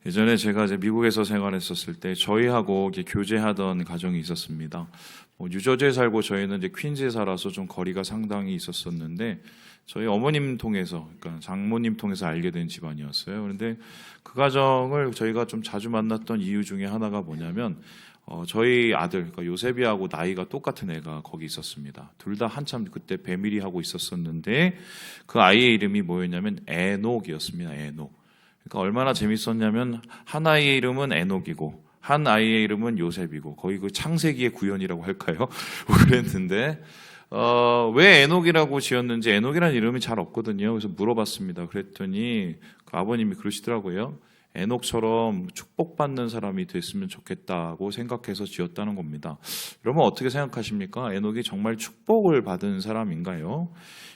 예전에 제가 이제 미국에서 생활했었을 때 저희하고 이렇게 교제하던 가정이 있었습니다. 뉴저지에 살고 저희는 이제 퀸즈에 살아서 좀 거리가 상당히 있었었는데 저희 어머님 통해서, 그러니까 장모님 통해서 알게 된 집안이었어요. 그런데 그 가정을 저희가 좀 자주 만났던 이유 중에 하나가 뭐냐면 저희 아들, 그러니까 요셉이하고 나이가 똑같은 애가 거기 있었습니다. 둘 다 한참 그때 배밀이 하고 있었었는데 그 아이의 이름이 뭐였냐면 에녹이었습니다. 에녹. 그러니까 얼마나 재밌었냐면 한 아이의 이름은 에녹이고 한 아이의 이름은 요셉이고 거의 그 창세기의 구현이라고 할까요? 그랬는데 왜 에녹이라고 지었는지 에녹이라는 이름이 잘 없거든요. 그래서 물어봤습니다. 그랬더니 그 아버님이 그러시더라고요. 에녹처럼 축복받는 사람이 됐으면 좋겠다고 생각해서 지었다는 겁니다. 여러분 어떻게 생각하십니까? 에녹이 정말 축복을 받은 사람인가요?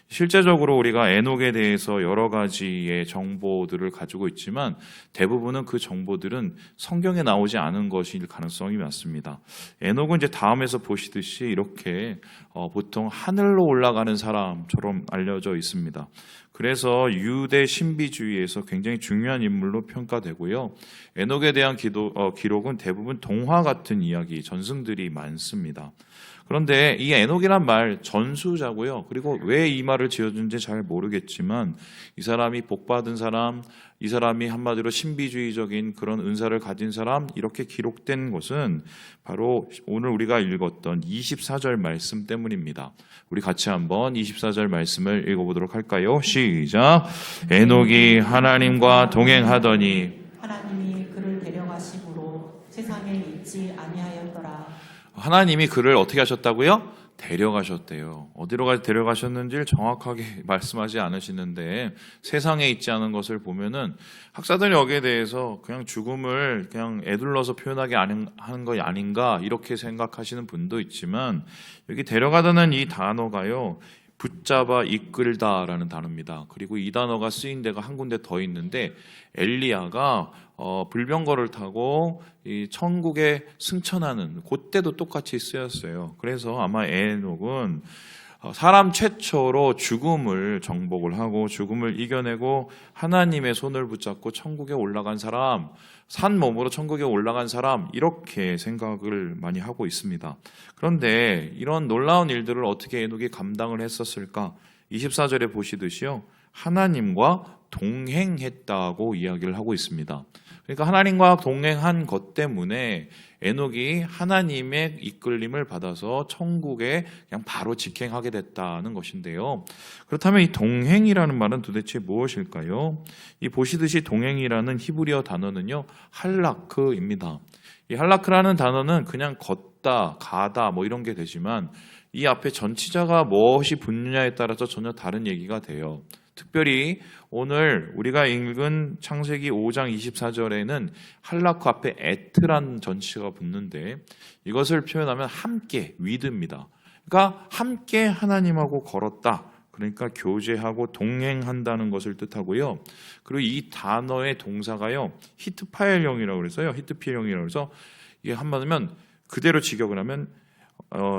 실제적으로 우리가 에녹에 대해서 여러 가지의 정보들을 가지고 있지만 대부분은 그 정보들은 성경에 나오지 않은 것일 가능성이 많습니다. 에녹은 이제 다음에서 보시듯이 이렇게 보통 하늘로 올라가는 사람처럼 알려져 있습니다. 그래서 유대 신비주의에서 굉장히 중요한 인물로 평가되고요. 에녹에 대한 기록은 대부분 동화 같은 이야기, 전승들이 많습니다. 그런데 이 에녹이란 말 전수자고요. 그리고 왜 이 말을 지어준지 잘 모르겠지만 이 사람이 복받은 사람, 이 사람이 한마디로 신비주의적인 그런 은사를 가진 사람, 이렇게 기록된 것은 바로 오늘 우리가 읽었던 24절 말씀 때문입니다. 우리 같이 한번 24절 말씀을 읽어보도록 할까요? 시작! 에녹이 하나님과 동행하더니 하나님이 그를 데려가심으로 세상에 있지 아니하였더라. 하나님이 그를 어떻게 하셨다고요? 데려가셨대요. 어디로 데려가셨는지를 정확하게 말씀하지 않으시는데 세상에 있지 않은 것을 보면은 학자들이 여기에 대해서 그냥 죽음을 그냥 애둘러서 표현하게 하는 거 아닌가 이렇게 생각하시는 분도 있지만 여기 데려가다는 이 단어가요. 붙잡아 이끌다라는 단어입니다. 그리고 이 단어가 쓰인 데가 한 군데 더 있는데 엘리야가 불병거를 타고 이 천국에 승천하는 그때도 똑같이 쓰였어요. 그래서 아마 에녹은 사람 최초로 죽음을 정복을 하고 죽음을 이겨내고 하나님의 손을 붙잡고 천국에 올라간 사람, 산 몸으로 천국에 올라간 사람, 이렇게 생각을 많이 하고 있습니다. 그런데 이런 놀라운 일들을 어떻게 에녹이 감당을 했었을까? 24절에 보시듯이요, 하나님과 동행했다고 이야기를 하고 있습니다. 그러니까 하나님과 동행한 것 때문에 에녹이 하나님의 이끌림을 받아서 천국에 그냥 바로 직행하게 됐다는 것인데요. 그렇다면 이 동행이라는 말은 도대체 무엇일까요? 이 보시듯이 동행이라는 히브리어 단어는요, 할라크입니다. 이 할라크라는 단어는 그냥 걷다, 가다 뭐 이런 게 되지만 이 앞에 전치자가 무엇이 붙느냐에 따라서 전혀 다른 얘기가 돼요. 특별히 오늘 우리가 읽은 창세기 5장 24절에는 할라크 앞에 에트란 전치가 붙는데 이것을 표현하면 함께, 위드입니다. 그러니까 함께 하나님하고 걸었다. 그러니까 교제하고 동행한다는 것을 뜻하고요. 그리고 이 단어의 동사가요, 히트파엘형이라고 그래서요. 히트피엘형이라고 해서 이게 한마디면 그대로 직역을 하면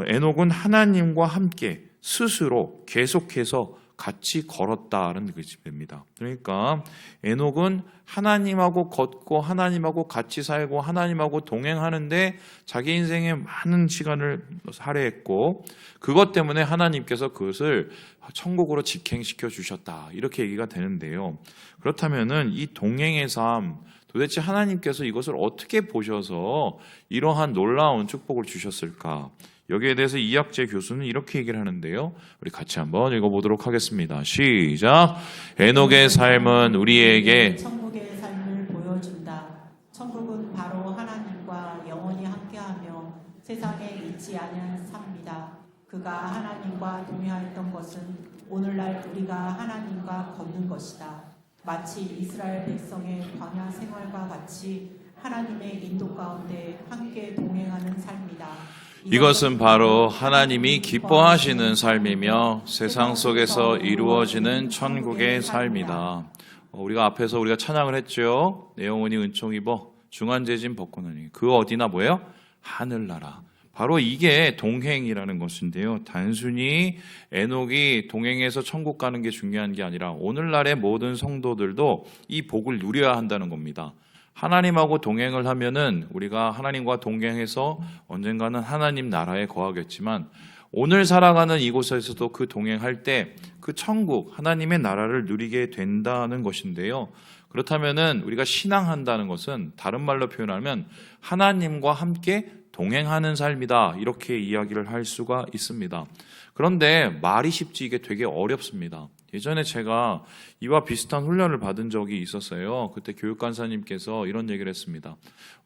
에녹은 하나님과 함께 스스로 계속해서 같이 걸었다는 뜻입니다. 그러니까 에녹은 하나님하고 걷고 하나님하고 같이 살고 하나님하고 동행하는데 자기 인생에 많은 시간을 할애했고 그것 때문에 하나님께서 그것을 천국으로 직행시켜 주셨다. 이렇게 얘기가 되는데요. 그렇다면은 이 동행의 삶, 도대체 하나님께서 이것을 어떻게 보셔서 이러한 놀라운 축복을 주셨을까? 여기에 대해서 이학재 교수는 이렇게 얘기를 하는데요. 우리 같이 한번 읽어보도록 하겠습니다. 시작! 에녹의 삶은 우리에게 천국의 삶을 보여준다. 천국은 바로 하나님과 영원히 함께하며 세상에 있지 않은 삶이다. 그가 하나님과 동행했던 것은 오늘날 우리가 하나님과 걷는 것이다. 마치 이스라엘 백성의 광야 생활과 같이 하나님의 인도 가운데 함께 동행하는 삶이다. 이것은 바로 하나님이 기뻐하시는 삶이며 세상 속에서 이루어지는 천국의 삶이다. 우리가 앞에서 우리가 찬양을 했죠. 내 영혼이 은총 입어 중한재진 벗고 나니 그 어디나 뭐예요? 하늘나라. 바로 이게 동행이라는 것인데요. 단순히 에녹이 동행해서 천국 가는 게 중요한 게 아니라 오늘날의 모든 성도들도 이 복을 누려야 한다는 겁니다. 하나님하고 동행을 하면은 우리가 하나님과 동행해서 언젠가는 하나님 나라에 거하겠지만 오늘 살아가는 이곳에서도 그 동행할 때 그 천국, 하나님의 나라를 누리게 된다는 것인데요. 그렇다면은 우리가 신앙한다는 것은 다른 말로 표현하면 하나님과 함께 동행하는 삶이다. 이렇게 이야기를 할 수가 있습니다. 그런데 말이 쉽지 이게 되게 어렵습니다. 예전에 제가 이와 비슷한 훈련을 받은 적이 있었어요. 그때 교육간사님께서 이런 얘기를 했습니다.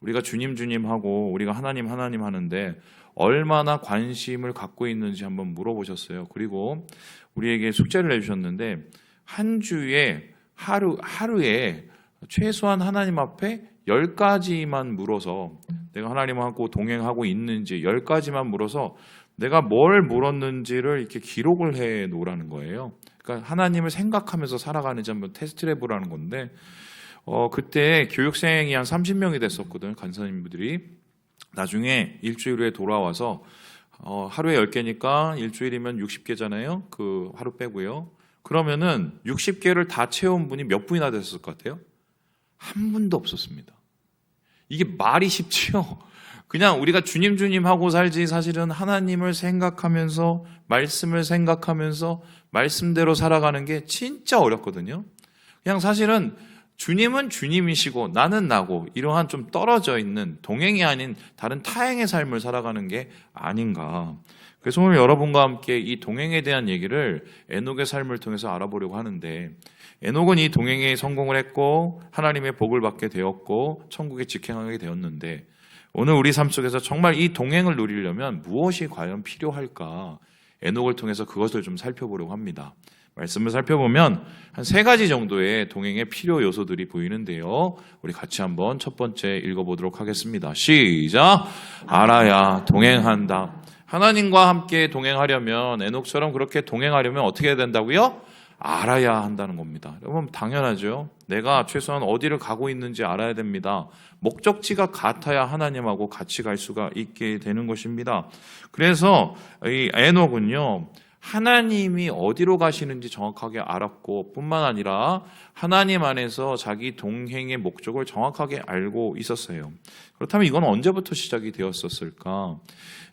우리가 주님 하고 우리가 하나님 하는데 얼마나 관심을 갖고 있는지 한번 물어보셨어요. 그리고 우리에게 숙제를 내주셨는데 한 주에 하루에 최소한 하나님 앞에 10가지만 물어서 내가 하나님하고 동행하고 있는지 10가지만 물어서 내가 뭘 물었는지를 이렇게 기록을 해 놓으라는 거예요. 그러니까 하나님을 생각하면서 살아가는지 한번 테스트를 해보라는 건데 그때 교육생이 한 30명이 됐었거든, 간사님들이. 나중에 일주일 후에 돌아와서 하루에 10개니까 일주일이면 60개잖아요. 그 하루 빼고요. 그러면은 60개를 다 채운 분이 몇 분이나 됐을 것 같아요? 한 분도 없었습니다. 이게 말이 쉽지요. 그냥 우리가 주님 하고 살지 사실은 하나님을 생각하면서 말씀을 생각하면서 말씀대로 살아가는 게 진짜 어렵거든요. 그냥 사실은 주님은 주님이시고 나는 나고 이러한 좀 떨어져 있는 동행이 아닌 다른 타행의 삶을 살아가는 게 아닌가. 그래서 오늘 여러분과 함께 이 동행에 대한 얘기를 에녹의 삶을 통해서 알아보려고 하는데 에녹은 이 동행에 성공을 했고 하나님의 복을 받게 되었고 천국에 직행하게 되었는데 오늘 우리 삶 속에서 정말 이 동행을 누리려면 무엇이 과연 필요할까? 에녹을 통해서 그것을 좀 살펴보려고 합니다. 말씀을 살펴보면 한 3가지 정도의 동행의 필요 요소들이 보이는데요. 우리 같이 한번 첫 번째 읽어보도록 하겠습니다. 시작! 알아야 동행한다. 하나님과 함께 동행하려면 에녹처럼 그렇게 동행하려면 어떻게 해야 된다고요? 알아야 한다는 겁니다. 여러분 당연하죠. 내가 최소한 어디를 가고 있는지 알아야 됩니다. 목적지가 같아야 하나님하고 같이 갈 수가 있게 되는 것입니다. 그래서 이 에녹은요. 하나님이 어디로 가시는지 정확하게 알았고 뿐만 아니라 하나님 안에서 자기 동행의 목적을 정확하게 알고 있었어요. 그렇다면 이건 언제부터 시작이 되었었을까?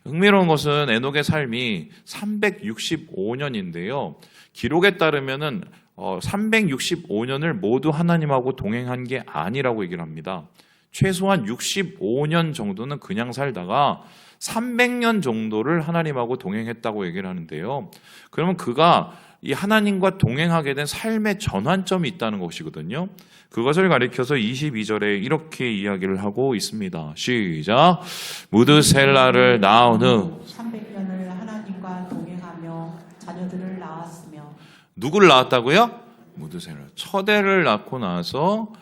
흥미로운 것은 에녹의 삶이 365년인데요. 기록에 따르면은 365년을 모두 하나님하고 동행한 게 아니라고 얘기를 합니다. 최소한 65년 정도는 그냥 살다가 300년 정도를 하나님하고 동행했다고 얘기를 하는데요. 그러면 그가 이 하나님과 동행하게 된 삶의 전환점이 있다는 것이거든요. 그것을 가리켜서 22절에 이렇게 이야기를 하고 있습니다. 시작! 무드셀라를 낳은 후 300년을 하나님과 동행하며 자녀들을 낳았으며. 누구를 낳았다고요? 무드셀라. 첫애를 낳고 나서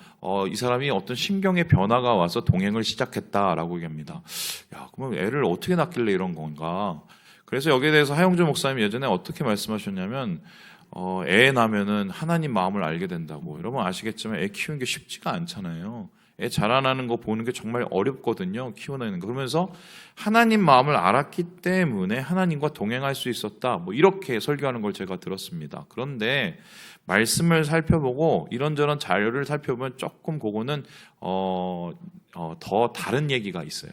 이 사람이 어떤 심경의 변화가 와서 동행을 시작했다라고 얘기합니다. 야, 그럼 애를 어떻게 낳길래 이런 건가? 그래서 여기에 대해서 하영주 목사님 예전에 어떻게 말씀하셨냐면 애 낳으면은 하나님 마음을 알게 된다고. 여러분 아시겠지만 애 키우는 게 쉽지가 않잖아요. 애 자라나는 거 보는 게 정말 어렵거든요. 키워내는 거. 그러면서 하나님 마음을 알았기 때문에 하나님과 동행할 수 있었다. 뭐 이렇게 설교하는 걸 제가 들었습니다. 그런데 말씀을 살펴보고 이런저런 자료를 살펴보면 조금 그거는 더 다른 얘기가 있어요.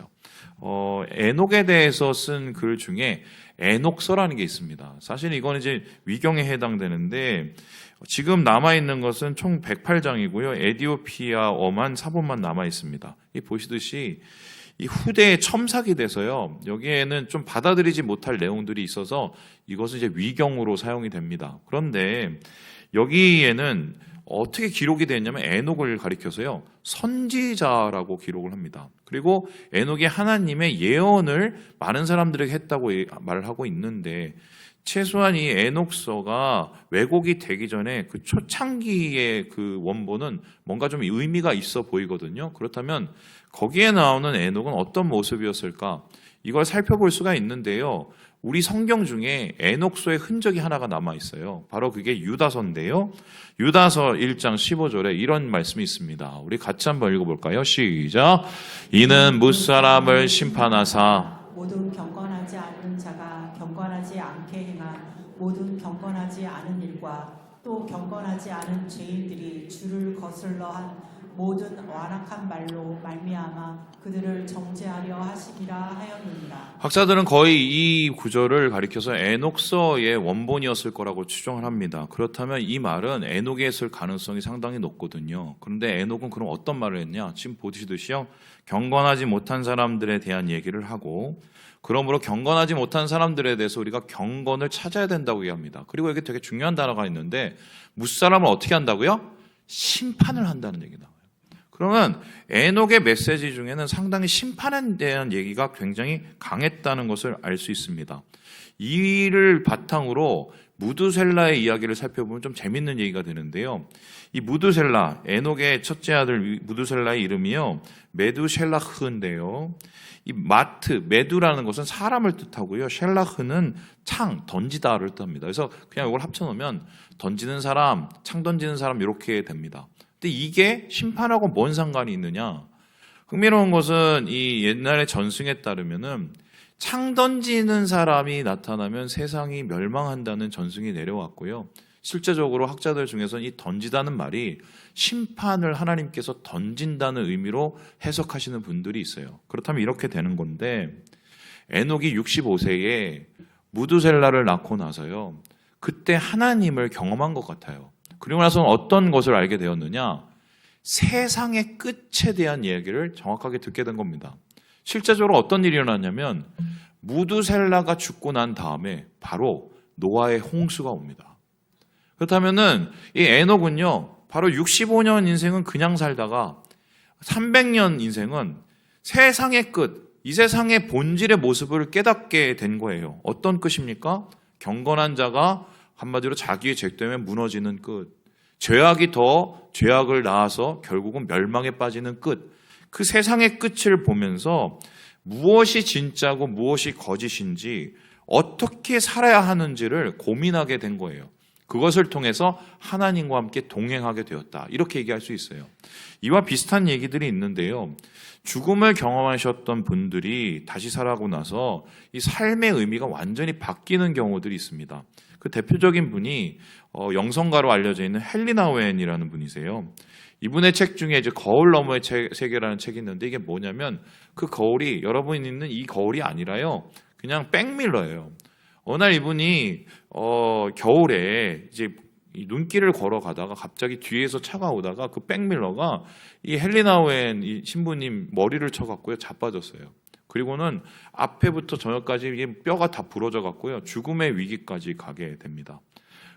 에녹에 대해서 쓴 글 중에 에녹서라는 게 있습니다. 사실 이건 이제 위경에 해당되는데 지금 남아있는 것은 총 108장이고요. 에디오피아어만 사본만 남아있습니다. 이 보시듯이 이 후대에 첨삭이 돼서요. 여기에는 좀 받아들이지 못할 내용들이 있어서 이것은 이제 위경으로 사용이 됩니다. 그런데 여기에는 어떻게 기록이 되었냐면 에녹을 가리켜서요. 선지자라고 기록을 합니다. 그리고 에녹이 하나님의 예언을 많은 사람들에게 했다고 말을 하고 있는데 최소한 이 에녹서가 왜곡이 되기 전에 그 초창기의 그 원본은 뭔가 좀 의미가 있어 보이거든요. 그렇다면 거기에 나오는 에녹은 어떤 모습이었을까? 이걸 살펴볼 수가 있는데요. 우리 성경 중에 에녹서의 흔적이 하나가 남아 있어요. 바로 그게 유다서인데요. 유다서 1장 15절에 이런 말씀이 있습니다. 우리 같이 한번 읽어볼까요? 시작! 이는 무사람을 심판하사 모든 경건하지 않은 자가 경건하지 않게 행한 모든 경건하지 않은 일과 또 경건하지 않은 죄인들이 주를 거슬러 한 모든 완악한 말로 말미암아 그들을 정죄하려 하시기라 하였느니라. 학자들은 거의 이 구절을 가리켜서 에녹서의 원본이었을 거라고 추정을 합니다. 그렇다면 이 말은 에녹에 있을 가능성이 상당히 높거든요. 그런데 에녹은 그럼 어떤 말을 했냐? 지금 보시듯이요. 경건하지 못한 사람들에 대한 얘기를 하고, 그러므로 경건하지 못한 사람들에 대해서 우리가 경건을 찾아야 된다고 얘기합니다. 그리고 여기 되게 중요한 단어가 있는데, 무사람을 어떻게 한다고요? 심판을 한다는 얘기다. 그러면 에녹의 메시지 중에는 상당히 심판에 대한 얘기가 굉장히 강했다는 것을 알 수 있습니다. 이를 바탕으로 무두셀라의 이야기를 살펴보면 좀 재밌는 얘기가 되는데요. 이 무두셀라, 에녹의 첫째 아들 무두셀라의 이름이요, 메두셀라흐인데요. 이 메두라는 것은 사람을 뜻하고요, 셀라흐는 창, 던지다를 뜻합니다. 그래서 그냥 이걸 합쳐놓으면 던지는 사람, 창 던지는 사람 이렇게 됩니다. 근데 이게 심판하고 뭔 상관이 있느냐? 흥미로운 것은 이 옛날의 전승에 따르면은 창 던지는 사람이 나타나면 세상이 멸망한다는 전승이 내려왔고요. 실제적으로 학자들 중에서는 이 던지다는 말이 심판을 하나님께서 던진다는 의미로 해석하시는 분들이 있어요. 그렇다면 이렇게 되는 건데, 에녹이 65세에 무두셀라를 낳고 나서요, 그때 하나님을 경험한 것 같아요. 그리고 나서는 어떤 것을 알게 되었느냐? 세상의 끝에 대한 얘기를 정확하게 듣게 된 겁니다. 실제적으로 어떤 일이 일어났냐면, 무두셀라가 죽고 난 다음에 바로 노아의 홍수가 옵니다. 그렇다면은 이 에녹은요, 바로 65년 인생은 그냥 살다가 300년 인생은 세상의 끝, 이 세상의 본질의 모습을 깨닫게 된 거예요. 어떤 끝입니까? 경건한 자가 한마디로 자기의 죄 때문에 무너지는 끝, 죄악이 더 죄악을 낳아서 결국은 멸망에 빠지는 끝, 그 세상의 끝을 보면서 무엇이 진짜고 무엇이 거짓인지, 어떻게 살아야 하는지를 고민하게 된 거예요. 그것을 통해서 하나님과 함께 동행하게 되었다, 이렇게 얘기할 수 있어요. 이와 비슷한 얘기들이 있는데요, 죽음을 경험하셨던 분들이 다시 살아고 나서 이 삶의 의미가 완전히 바뀌는 경우들이 있습니다. 그 대표적인 분이 영성가로 알려져 있는 헨리나 웬이라는 분이세요. 이분의 책 중에 이제 거울 너머의 세계라는 책이 있는데, 이게 뭐냐면 그 거울이, 여러분이 있는 이 거울이 아니라요, 그냥 백밀러예요. 어느 날 이분이 겨울에 이제 이 눈길을 걸어가다가 갑자기 뒤에서 차가 오다가 그 백밀러가 이 헨리나 웬 이 신부님 머리를 쳐갖고요, 자빠졌어요. 그리고는 앞에부터 저녁까지 이게 뼈가 다 부러져 갖고요, 죽음의 위기까지 가게 됩니다.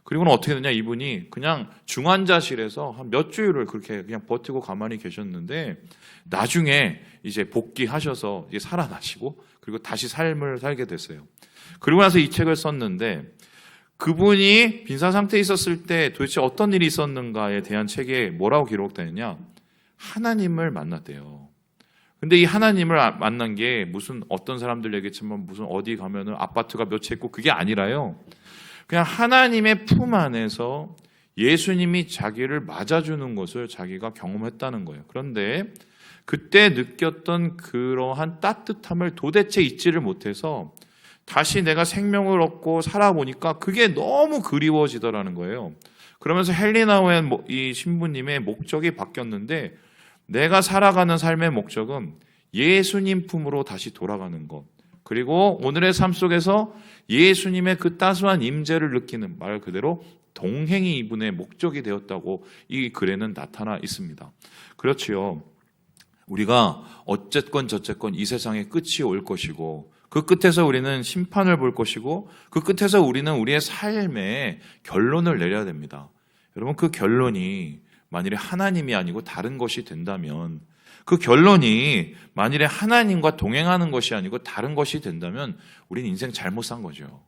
그리고는 어떻게 되냐, 이분이 그냥 중환자실에서 한 몇 주일을 그렇게 그냥 버티고 가만히 계셨는데, 나중에 이제 복귀하셔서 이제 살아나시고, 그리고 다시 삶을 살게 됐어요. 그리고 나서 이 책을 썼는데, 그분이 빈사 상태에 있었을 때 도대체 어떤 일이 있었는가에 대한 책에 뭐라고 기록되느냐, 하나님을 만났대요. 근데 이 하나님을 만난 게 무슨 어떤 사람들 얘기했지만 무슨 어디 가면은 아파트가 몇 채 있고 그게 아니라요, 그냥 하나님의 품 안에서 예수님이 자기를 맞아주는 것을 자기가 경험했다는 거예요. 그런데 그때 느꼈던 그러한 따뜻함을 도대체 잊지를 못해서 다시 내가 생명을 얻고 살아보니까 그게 너무 그리워지더라는 거예요. 그러면서 헨리나 웬 이 신부님의 목적이 바뀌었는데, 내가 살아가는 삶의 목적은 예수님 품으로 다시 돌아가는 것, 그리고 오늘의 삶 속에서 예수님의 그 따스한 임재를 느끼는, 말 그대로 동행이 이분의 목적이 되었다고 이 글에는 나타나 있습니다. 그렇지요. 우리가 어쨌건 저쨌건 이 세상의 끝이 올 것이고, 그 끝에서 우리는 심판을 볼 것이고, 그 끝에서 우리는 우리의 삶에 결론을 내려야 됩니다. 여러분, 그 결론이 만일에 하나님이 아니고 다른 것이 된다면, 그 결론이 만일에 하나님과 동행하는 것이 아니고 다른 것이 된다면 우리는 인생 잘못 산 거죠.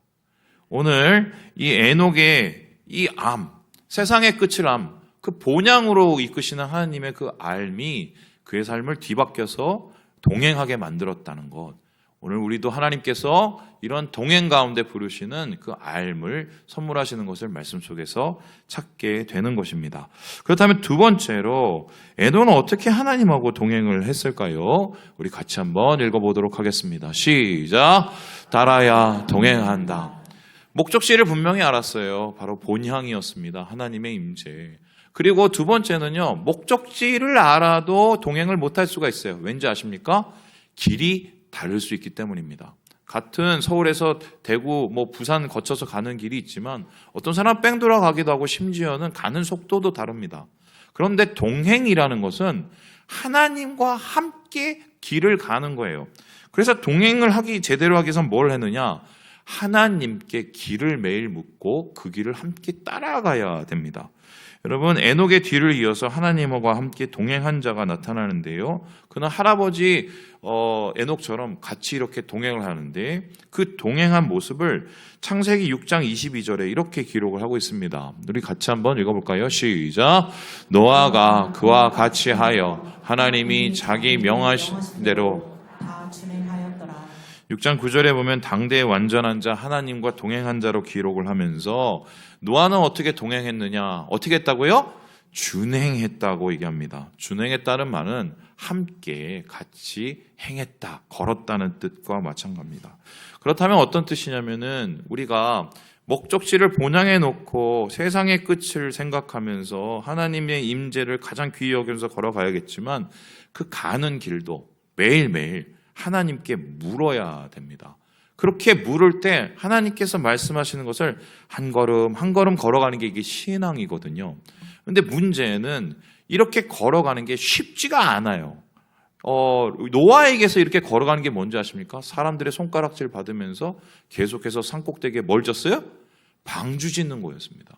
오늘 이 에녹의 이 세상의 끝을 그 본향으로 이끄시는 하나님의 그 알미, 그의 삶을 뒤바뀌어서 동행하게 만들었다는 것, 오늘 우리도 하나님께서 이런 동행 가운데 부르시는 그 알을 선물하시는 것을 말씀 속에서 찾게 되는 것입니다. 그렇다면 두 번째로 에녹은 어떻게 하나님하고 동행을 했을까요? 우리 같이 한번 읽어보도록 하겠습니다. 시작. 따라야 동행한다. 목적지를 분명히 알았어요. 바로 본향이었습니다. 하나님의 임재. 그리고 두 번째는요, 목적지를 알아도 동행을 못할 수가 있어요. 왠지 아십니까? 길이 다를 수 있기 때문입니다. 같은 서울에서 대구, 부산 거쳐서 가는 길이 있지만 어떤 사람 뺑 돌아가기도 하고 심지어는 가는 속도도 다릅니다. 그런데 동행이라는 것은 하나님과 함께 길을 가는 거예요. 그래서 동행을 제대로 하기 위해서는 뭘 했느냐? 하나님께 길을 매일 묻고 그 길을 함께 따라가야 됩니다. 여러분, 에녹의 뒤를 이어서 하나님과 함께 동행한 자가 나타나는데요. 그는 할아버지 에녹처럼 같이 이렇게 동행을 하는데 그 동행한 모습을 창세기 6장 22절에 이렇게 기록을 하고 있습니다. 우리 같이 한번 읽어볼까요? 시작. 노아가 그와 같이 하여 하나님이 자기 명하신 대로 다 준행하였더라. 6장 9절에 보면 당대의 완전한 자 하나님과 동행한 자로 기록을 하면서 노아는 어떻게 동행했느냐? 어떻게 했다고요? 준행했다고 얘기합니다. 준행했다는 말은 함께 같이 행했다, 걸었다는 뜻과 마찬가지입니다. 그렇다면 어떤 뜻이냐면은 우리가 목적지를 본향해 놓고 세상의 끝을 생각하면서 하나님의 임재를 가장 귀히 여기면서 걸어가야겠지만 그 가는 길도 매일매일 하나님께 물어야 됩니다. 그렇게 물을 때 하나님께서 말씀하시는 것을 한 걸음 한 걸음 걸어가는 게 이게 신앙이거든요. 그런데 문제는 이렇게 걸어가는 게 쉽지가 않아요. 노아에게서 이렇게 걸어가는 게 뭔지 아십니까? 사람들의 손가락질 받으면서 계속해서 산꼭대기에 뭘 졌어요? 방주 짓는 거였습니다.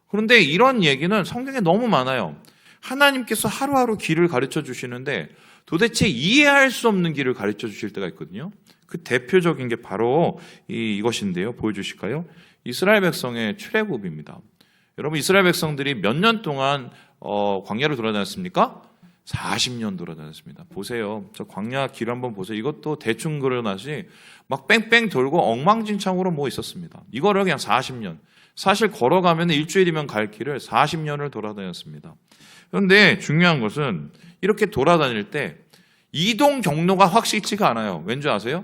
그런데 이런 얘기는 성경에 너무 많아요. 하나님께서 하루하루 길을 가르쳐 주시는데 도대체 이해할 수 없는 길을 가르쳐 주실 때가 있거든요. 그 대표적인 게 바로 이것인데요. 보여주실까요? 이스라엘 백성의 출애굽입니다. 여러분, 이스라엘 백성들이 몇 년 동안 광야를 돌아다녔습니까? 40년 돌아다녔습니다. 보세요. 저 광야 길 한번 보세요. 이것도 대충 그려놨지 막 뺑뺑 돌고 엉망진창으로 뭐 있었습니다. 이거를 그냥 40년. 사실 걸어가면 일주일이면 갈 길을 40년을 돌아다녔습니다. 그런데 중요한 것은 이렇게 돌아다닐 때 이동 경로가 확실치가 않아요. 왠지 아세요?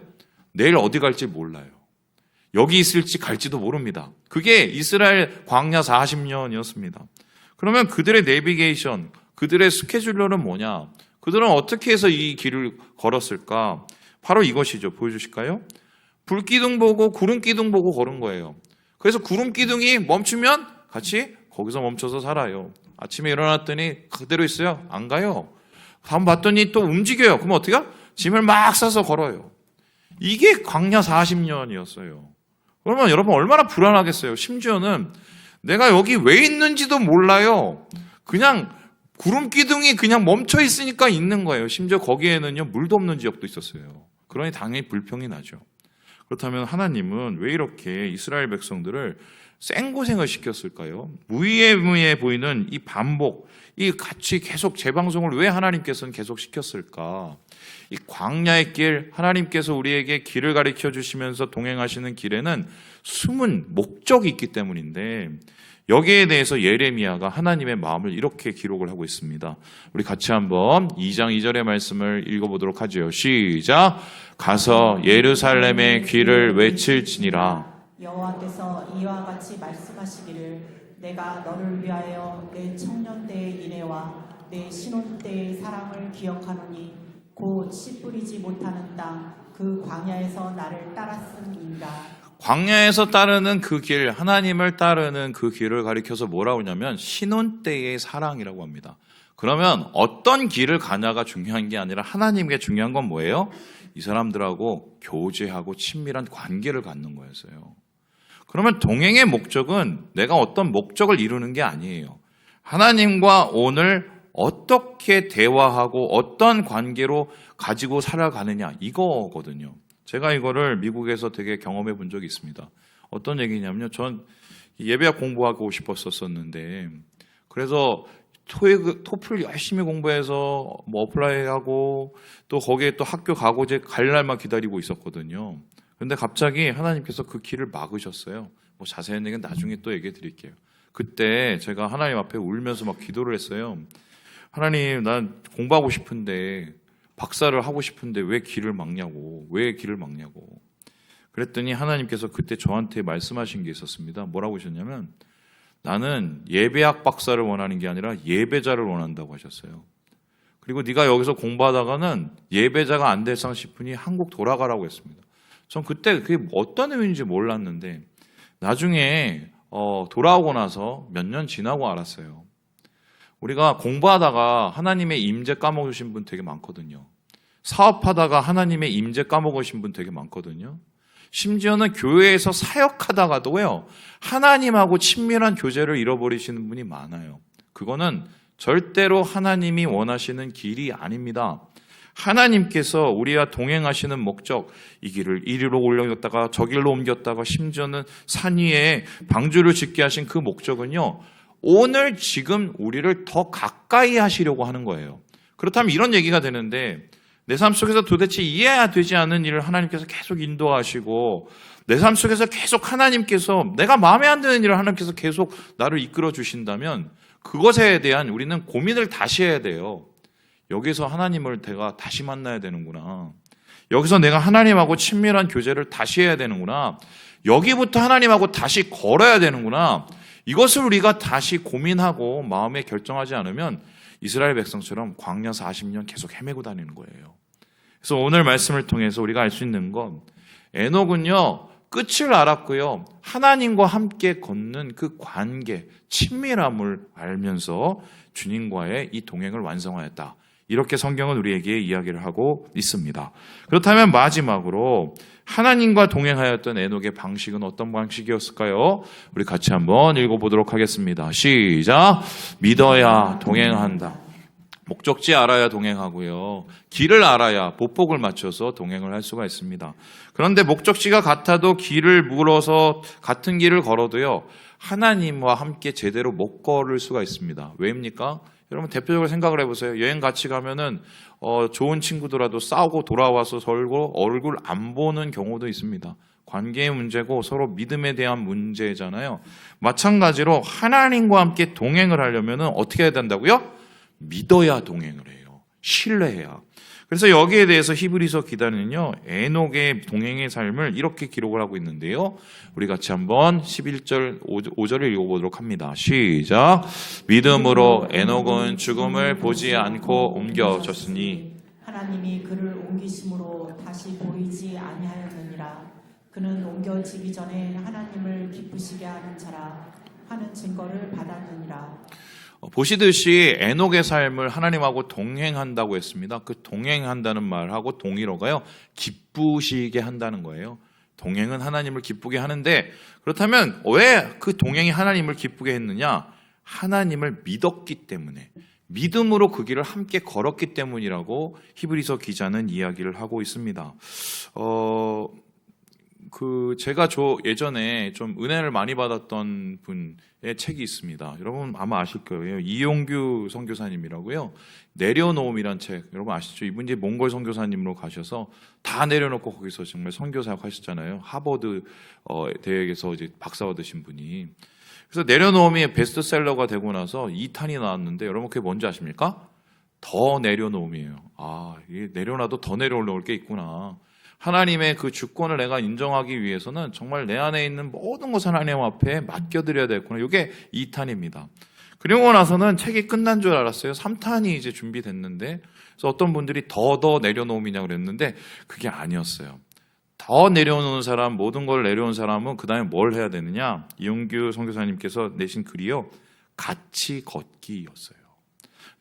내일 어디 갈지 몰라요. 여기 있을지 갈지도 모릅니다. 그게 이스라엘 광야 40년이었습니다. 그러면 그들의 내비게이션, 그들의 스케줄러는 뭐냐? 그들은 어떻게 해서 이 길을 걸었을까? 바로 이것이죠. 보여주실까요? 불기둥 보고 구름기둥 보고 걸은 거예요. 그래서 구름기둥이 멈추면 같이 거기서 멈춰서 살아요. 아침에 일어났더니 그대로 있어요? 안 가요. 다음 봤더니 또 움직여요. 그럼 어떻게 해요? 짐을 막 싸서 걸어요. 이게 광야 40년이었어요. 그러면 여러분 얼마나 불안하겠어요. 심지어는 내가 여기 왜 있는지도 몰라요. 그냥 구름기둥이 그냥 멈춰 있으니까 있는 거예요. 심지어 거기에는요 물도 없는 지역도 있었어요. 그러니 당연히 불평이 나죠. 그렇다면 하나님은 왜 이렇게 이스라엘 백성들을 생고생을 시켰을까요? 무의미해 보이는 이 반복, 이 같이 계속 재방송을 왜 하나님께서는 계속 시켰을까? 이 광야의 길, 하나님께서 우리에게 길을 가르쳐 주시면서 동행하시는 길에는 숨은 목적이 있기 때문인데 여기에 대해서 예레미야가 하나님의 마음을 이렇게 기록을 하고 있습니다. 우리 같이 한번 2장 2절의 말씀을 읽어보도록 하죠. 시작! 가서 예루살렘의 길을 외칠지니라. 여호와께서 이와 같이 말씀하시기를 내가 너를 위하여 내 청년 때의 인애와 내 신혼 때의 사랑을 기억하노니 곧 씨 뿌리지 못하는 땅 그 광야에서 나를 따랐음이니라. 광야에서 따르는 그 길, 하나님을 따르는 그 길을 가리켜서 뭐라고 하냐면 신혼 때의 사랑이라고 합니다. 그러면 어떤 길을 가냐가 중요한 게 아니라 하나님께 중요한 건 뭐예요? 이 사람들하고 교제하고 친밀한 관계를 갖는 거였어요. 그러면 동행의 목적은 내가 어떤 목적을 이루는 게 아니에요. 하나님과 오늘 어떻게 대화하고 어떤 관계로 가지고 살아가느냐 이거거든요. 제가 이거를 미국에서 되게 경험해 본 적이 있습니다. 어떤 얘기냐면요. 전 예배학 공부하고 싶었었는데 그래서 토플 열심히 공부해서 뭐 어플라이하고 또 거기에 또 학교 가고 이제 갈 날만 기다리고 있었거든요. 그런데 갑자기 하나님께서 그 길을 막으셨어요. 뭐 자세한 얘기는 나중에 또 얘기해 드릴게요. 그때 제가 하나님 앞에 울면서 막 기도를 했어요. 하나님, 난 공부하고 싶은데 박사를 하고 싶은데 왜 길을 막냐고. 왜 길을 막냐고. 그랬더니 하나님께서 그때 저한테 말씀하신 게 있었습니다. 뭐라고 하셨냐면 나는 예배학 박사를 원하는 게 아니라 예배자를 원한다고 하셨어요. 그리고 네가 여기서 공부하다가는 예배자가 안 될상 싶으니 한국 돌아가라고 했습니다. 전 그때 그게 어떤 의미인지 몰랐는데 나중에 돌아오고 나서 몇 년 지나고 알았어요. 우리가 공부하다가 하나님의 임재 까먹으신 분 되게 많거든요. 사업하다가 하나님의 임재 까먹으신 분 되게 많거든요. 심지어는 교회에서 사역하다가도요, 하나님하고 친밀한 교제를 잃어버리시는 분이 많아요. 그거는 절대로 하나님이 원하시는 길이 아닙니다. 하나님께서 우리와 동행하시는 목적, 이 길을 이리로 올렸다가 저길로 옮겼다가 심지어는 산 위에 방주를 짓게 하신 그 목적은요, 오늘 지금 우리를 더 가까이 하시려고 하는 거예요. 그렇다면 이런 얘기가 되는데 내 삶 속에서 도대체 이해되지 않는 일을 하나님께서 계속 인도하시고 내 삶 속에서 계속 하나님께서 내가 마음에 안 드는 일을 하나님께서 계속 나를 이끌어 주신다면 그것에 대한 우리는 고민을 다시 해야 돼요. 여기서 하나님을 내가 다시 만나야 되는구나. 여기서 내가 하나님하고 친밀한 교제를 다시 해야 되는구나. 여기부터 하나님하고 다시 걸어야 되는구나. 이것을 우리가 다시 고민하고 마음에 결정하지 않으면 이스라엘 백성처럼 광야 40년 계속 헤매고 다니는 거예요. 그래서 오늘 말씀을 통해서 우리가 알 수 있는 건 에녹은요, 끝을 알았고요. 하나님과 함께 걷는 그 관계, 친밀함을 알면서 주님과의 이 동행을 완성하였다. 이렇게 성경은 우리에게 이야기를 하고 있습니다. 그렇다면 마지막으로 하나님과 동행하였던 에녹의 방식은 어떤 방식이었을까요? 우리 같이 한번 읽어보도록 하겠습니다. 시작! 믿어야 동행한다. 목적지 알아야 동행하고요. 길을 알아야 보폭을 맞춰서 동행을 할 수가 있습니다. 그런데 목적지가 같아도 길을 물어서 같은 길을 걸어도요, 하나님과 함께 제대로 못 걸을 수가 있습니다. 왜입니까? 여러분 대표적으로 생각을 해보세요. 여행 같이 가면은 좋은 친구들하고 싸우고 돌아와서 서로 얼굴 안 보는 경우도 있습니다. 관계의 문제고 서로 믿음에 대한 문제잖아요. 마찬가지로 하나님과 함께 동행을 하려면은 어떻게 해야 된다고요? 믿어야 동행을 해요. 신뢰해야. 그래서 여기에 대해서 히브리서 기자는요, 에녹의 동행의 삶을 이렇게 기록을 하고 있는데요. 우리 같이 한번 11절, 5절을 읽어보도록 합니다. 시작! 믿음으로 에녹은 죽음을 보지 않고 옮겨졌으니 하나님이 그를 옮기심으로 다시 보이지 아니하였느니라. 그는 옮겨지기 전에 하나님을 기쁘시게 하는 자라 하는 증거를 받았느니라. 보시듯이 에녹의 삶을 하나님하고 동행한다고 했습니다. 그 동행한다는 말하고 동의어가요, 기쁘시게 한다는 거예요. 동행은 하나님을 기쁘게 하는데, 그렇다면 왜 그 동행이 하나님을 기쁘게 했느냐? 하나님을 믿었기 때문에, 믿음으로 그 길을 함께 걸었기 때문이라고 히브리서 기자는 이야기를 하고 있습니다. 제가 예전에 좀 은혜를 많이 받았던 분의 책이 있습니다. 여러분 아마 아실 거예요. 이용규 선교사님이라고요. 내려놓음이란 책, 여러분 아시죠? 이분 이제 몽골 선교사님으로 가셔서 다 내려놓고 거기서 정말 선교사역 하셨잖아요. 하버드 대학에서 이제 박사 얻으신 분이. 그래서 내려놓음이 베스트셀러가 되고 나서 2탄이 나왔는데 여러분 그게 뭔지 아십니까? 더 내려놓음이에요. 아, 이게 내려놔도 더 내려올 게 있구나. 하나님의 그 주권을 내가 인정하기 위해서는 정말 내 안에 있는 모든 것을 하나님 앞에 맡겨드려야 되겠구나. 이게 2탄입니다. 그리고 나서는 책이 끝난 줄 알았어요. 3탄이 이제 준비됐는데, 그래서 어떤 분들이 더 내려놓음이냐고 그랬는데 그게 아니었어요. 더 내려놓는 사람, 모든 걸 내려온 사람은 그 다음에 뭘 해야 되느냐? 이용규 선교사님께서 내신 글이요, 같이 걷기였어요.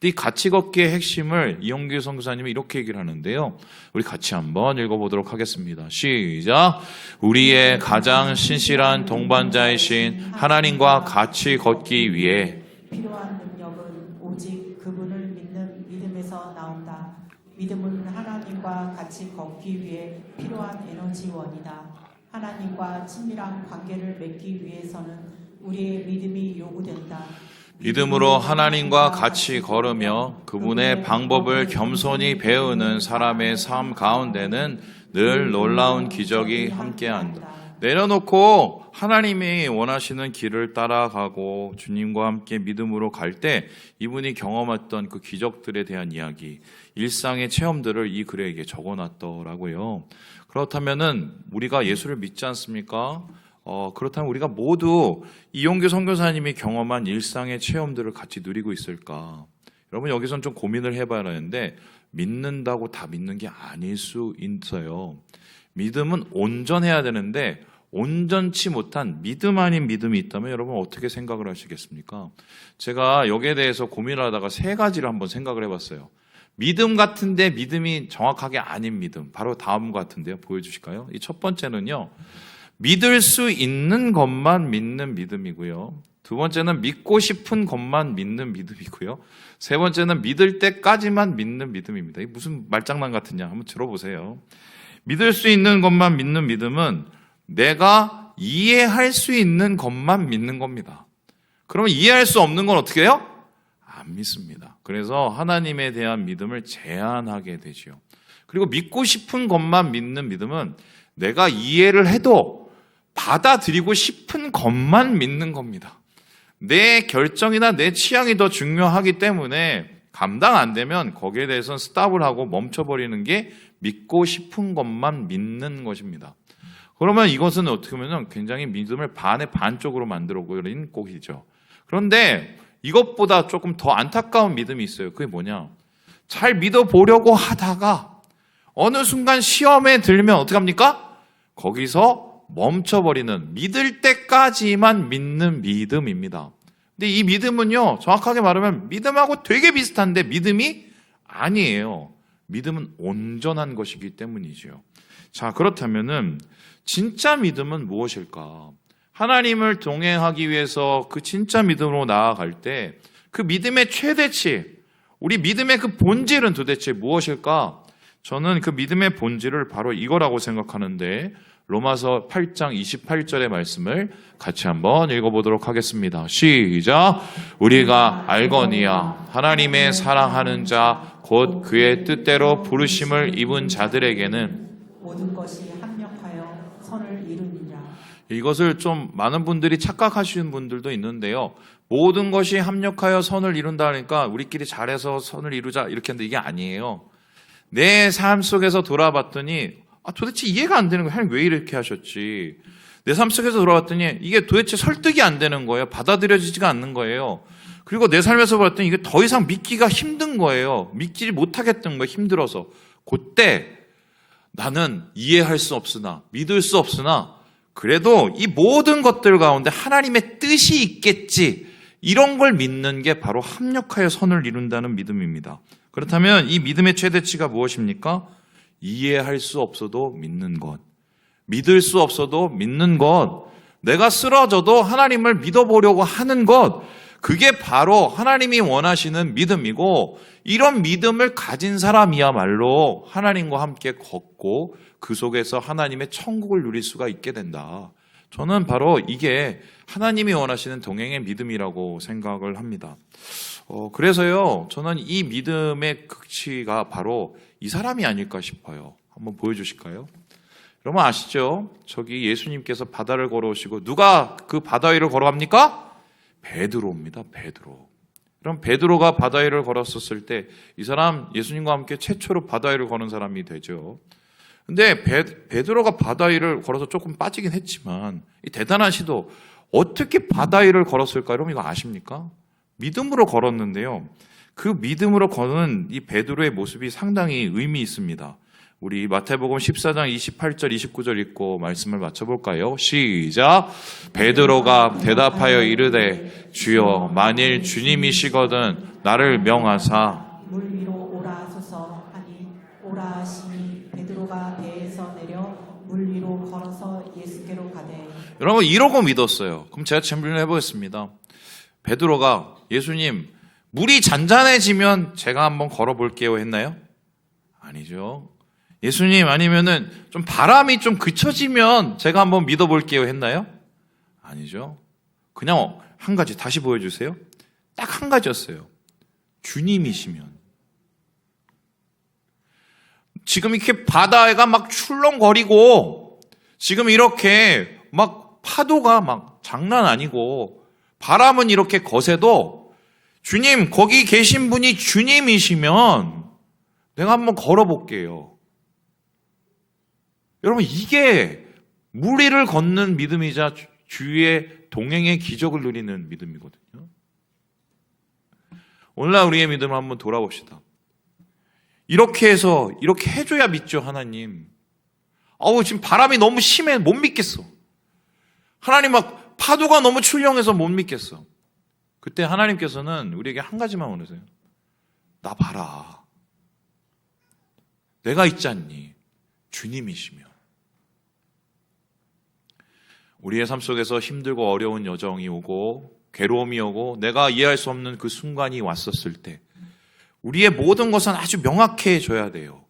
이 같이 걷기의 핵심을 이용규 선교사님이 이렇게 얘기를 하는데요. 우리 같이 한번 읽어보도록 하겠습니다. 시작! 우리의 가장 신실한 동반자이신 하나님과 같이 걷기 위해 필요한 능력은 오직 그분을 믿는 믿음에서 나온다. 믿음은 하나님과 같이 걷기 위해 필요한 에너지원이다. 하나님과 친밀한 관계를 맺기 위해서는 우리의 믿음이 요구된다. 믿음으로 하나님과 같이 걸으며 그분의 방법을 겸손히 배우는 사람의 삶 가운데는 늘 놀라운 기적이 함께한다. 내려놓고 하나님이 원하시는 길을 따라가고 주님과 함께 믿음으로 갈 때 이분이 경험했던 그 기적들에 대한 이야기, 일상의 체험들을 이 글에 적어놨더라고요. 그렇다면은 우리가 예수를 믿지 않습니까? 그렇다면 우리가 모두 이용규 선교사님이 경험한 일상의 체험들을 같이 누리고 있을까? 여러분 여기선 좀 고민을 해봐야 하는데 믿는다고 다 믿는 게 아닐 수 있어요. 믿음은 온전해야 되는데 온전치 못한 믿음 아닌 믿음이 있다면 여러분 어떻게 생각을 하시겠습니까? 제가 여기에 대해서 고민을 하다가 세 가지를 한번 생각을 해봤어요. 믿음 같은데 믿음이 정확하게 아닌 믿음. 바로 다음과 같은데요. 보여주실까요? 이 첫 번째는요. 믿을 수 있는 것만 믿는 믿음이고요. 두 번째는 믿고 싶은 것만 믿는 믿음이고요. 세 번째는 믿을 때까지만 믿는 믿음입니다. 이게 무슨 말장난 같으냐 한번 들어보세요. 믿을 수 있는 것만 믿는 믿음은 내가 이해할 수 있는 것만 믿는 겁니다. 그러면 이해할 수 없는 건 어떻게 해요? 안 믿습니다. 그래서 하나님에 대한 믿음을 제한하게 되지요. 그리고 믿고 싶은 것만 믿는 믿음은 내가 이해를 해도 받아들이고 싶은 것만 믿는 겁니다. 내 결정이나 내 취향이 더 중요하기 때문에 감당 안 되면 거기에 대해서는 스탑을 하고 멈춰버리는 게 믿고 싶은 것만 믿는 것입니다. 그러면 이것은 어떻게 보면 굉장히 믿음을 반의 반쪽으로 만들어버린 꼴이죠. 그런데 이것보다 조금 더 안타까운 믿음이 있어요. 그게 뭐냐? 잘 믿어보려고 하다가 어느 순간 시험에 들면 어떻게 합니까? 거기서 멈춰버리는 믿을 때까지만 믿는 믿음입니다. 근데 이 믿음은요, 정확하게 말하면 믿음하고 되게 비슷한데 믿음이 아니에요. 믿음은 온전한 것이기 때문이죠. 자, 그렇다면은 진짜 믿음은 무엇일까? 하나님을 동행하기 위해서 그 진짜 믿음으로 나아갈 때 그 믿음의 최대치, 우리 믿음의 그 본질은 도대체 무엇일까? 저는 그 믿음의 본질을 바로 이거라고 생각하는데 로마서 8장 28절의 말씀을 같이 한번 읽어보도록 하겠습니다. 시작! 우리가 알거니와 하나님의 사랑하는 자 곧 그의 뜻대로 부르심을 입은 자들에게는 모든 것이 합력하여 선을 이루니라. 이것을 좀 많은 분들이 착각하시는 분들도 있는데요. 모든 것이 합력하여 선을 이룬다니까 우리끼리 잘해서 선을 이루자 이렇게 하는데 이게 아니에요. 내 삶 속에서 돌아봤더니 도대체 이해가 안 되는 거예요. 하나님 왜 이렇게 하셨지? 내 삶 속에서 돌아봤더니 이게 도대체 설득이 안 되는 거예요. 받아들여지지가 않는 거예요. 그리고 내 삶에서 봤더니 이게 더 이상 믿기가 힘든 거예요. 믿지 못하겠던 거예요. 힘들어서. 그때 나는 이해할 수 없으나 믿을 수 없으나 그래도 이 모든 것들 가운데 하나님의 뜻이 있겠지. 이런 걸 믿는 게 바로 합력하여 선을 이룬다는 믿음입니다. 그렇다면 이 믿음의 최대치가 무엇입니까? 이해할 수 없어도 믿는 것. 믿을 수 없어도 믿는 것. 내가 쓰러져도 하나님을 믿어보려고 하는 것. 그게 바로 하나님이 원하시는 믿음이고 이런 믿음을 가진 사람이야말로 하나님과 함께 걷고 그 속에서 하나님의 천국을 누릴 수가 있게 된다. 저는 바로 이게 하나님이 원하시는 동행의 믿음이라고 생각을 합니다. 그래서요, 저는 이 믿음의 극치가 바로 이 사람이 아닐까 싶어요. 한번 보여주실까요? 여러분 아시죠? 저기 예수님께서 바다를 걸어오시고 누가 그 바다 위를 걸어갑니까? 베드로입니다. 베드로. 그럼 베드로가 바다 위를 걸었었을 때 이 사람 예수님과 함께 최초로 바다 위를 거는 사람이 되죠. 근데 베드로가 바다 위를 걸어서 조금 빠지긴 했지만 이 대단한 시도 어떻게 바다 위를 걸었을까? 여러분 이거 아십니까? 믿음으로 걸었는데요. 그 믿음으로 걷는 이 베드로의 모습이 상당히 의미 있습니다. 우리 마태복음 14장 28절 29절 읽고 말씀을 맞춰볼까요? 시작! 베드로가 대답하여 이르되 주여 만일 주님이시거든 나를 명하사 물 위로 오라 하소서 하니 오라 하시니 베드로가 배에서 내려 물 위로 걸어서 예수께로 가되. 여러분 이러고 믿었어요. 그럼 제가 질문을 해보겠습니다. 베드로가 예수님 물이 잔잔해지면 제가 한번 걸어볼게요 했나요? 아니죠. 예수님 아니면은 좀 바람이 좀 그쳐지면 제가 한번 믿어볼게요 했나요? 아니죠. 그냥 한 가지 다시 보여주세요. 딱 한 가지였어요. 주님이시면. 지금 이렇게 바다가 막 출렁거리고 지금 이렇게 막 파도가 막 장난 아니고 바람은 이렇게 거세도 주님 거기 계신 분이 주님이시면 내가 한번 걸어볼게요. 여러분 이게 무리를 걷는 믿음이자 주위의 동행의 기적을 누리는 믿음이거든요. 오늘날 우리의 믿음을 한번 돌아봅시다. 이렇게 해서 이렇게 해줘야 믿죠, 하나님. 지금 바람이 너무 심해 못 믿겠어. 하나님 막 파도가 너무 출렁해서 못 믿겠어. 그때 하나님께서는 우리에게 한 가지만 원하세요. 나 봐라. 내가 있지 않니? 주님이시며. 우리의 삶 속에서 힘들고 어려운 여정이 오고 괴로움이 오고 내가 이해할 수 없는 그 순간이 왔었을 때 우리의 모든 것은 아주 명확해져야 돼요.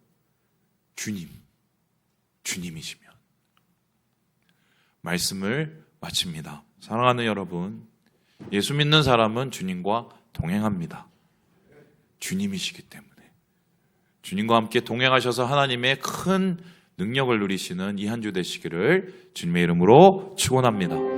주님이시면. 말씀을 마칩니다. 사랑하는 여러분, 예수 믿는 사람은 주님과 동행합니다. 주님이시기 때문에. 주님과 함께 동행하셔서 하나님의 큰 능력을 누리시는 이 한 주 되시기를 주님의 이름으로 축원합니다.